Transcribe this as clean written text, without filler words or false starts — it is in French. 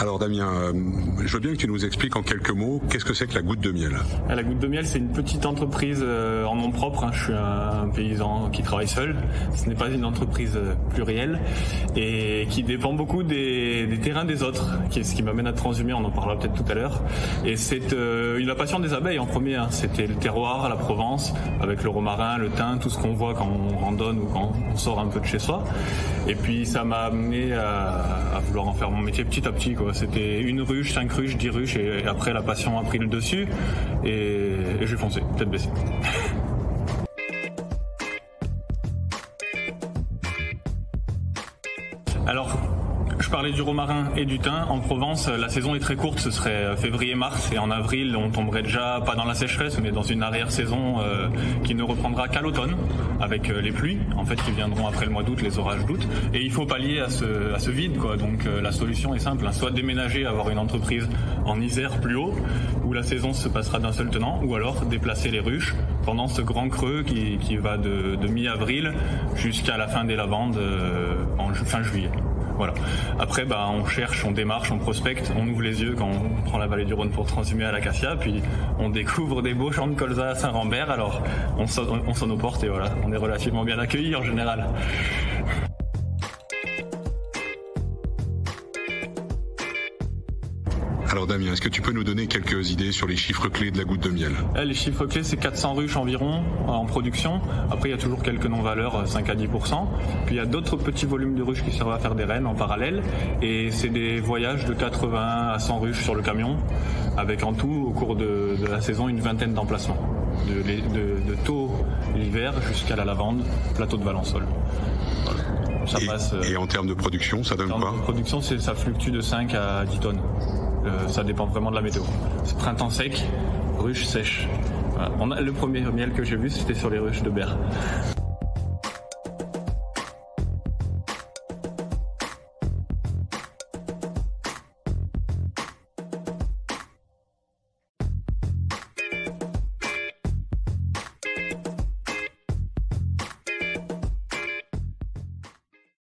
Alors Damien, je veux bien que tu nous expliques en quelques mots qu'est-ce que c'est que la Goutte de Miel. La Goutte de Miel, c'est une petite entreprise en nom propre. Je suis un paysan qui travaille seul. Ce n'est pas une entreprise plurielle et qui dépend beaucoup des terrains des autres, ce qui m'amène à Transhumé, on en parlera peut-être tout à l'heure. Et c'est la passion des abeilles en premier. C'était le terroir, la Provence, avec le romarin, le thym, tout ce qu'on voit quand on randonne ou quand on sort un peu de chez soi. Et puis ça m'a amené à vouloir en faire mon métier petit à petit, quoi. C'était 1 ruche, 5 ruches, 10 ruches et après la passion a pris le dessus et j'ai foncé, tête baissée. Alors, je parlais du romarin et du thym. En Provence, la saison est très courte, ce serait février-mars, et en avril, on tomberait déjà pas dans la sécheresse, mais dans une arrière-saison qui ne reprendra qu'à l'automne, avec les pluies, en fait, qui viendront après le mois d'août, les orages d'août. Et il faut pallier à ce vide, quoi. Donc la solution est simple, hein, soit déménager, avoir une entreprise en Isère plus haut, où la saison se passera d'un seul tenant, ou alors déplacer les ruches pendant ce grand creux qui va de mi-avril jusqu'à la fin des lavandes fin juillet. Voilà. Après, on cherche, on démarche, on prospecte, on ouvre les yeux quand on prend la vallée du Rhône pour transhumer à l'Acacia, puis on découvre des beaux champs de colza à Saint-Rambert, alors on sonne aux portes et voilà, on est relativement bien accueillis en général. Alors Damien, est-ce que tu peux nous donner quelques idées sur les chiffres clés de la Goutte de Miel? Les chiffres clés, c'est 400 ruches environ en production. Après, il y a toujours quelques non-valeurs, 5 à 10%. Puis il y a d'autres petits volumes de ruches qui servent à faire des rennes en parallèle. Et c'est des voyages de 80 à 100 ruches sur le camion, avec en tout, au cours de la saison, une vingtaine d'emplacements. De Thau l'hiver jusqu'à la Lavande, plateau de Valençol. Voilà. Et en termes de production, ça donne quoi? En termes de production, ça fluctue de 5 à 10 tonnes. Ça dépend vraiment de la météo. C'est printemps sec, ruches sèches. Voilà. Le premier miel que j'ai vu, c'était sur les ruches de Berre.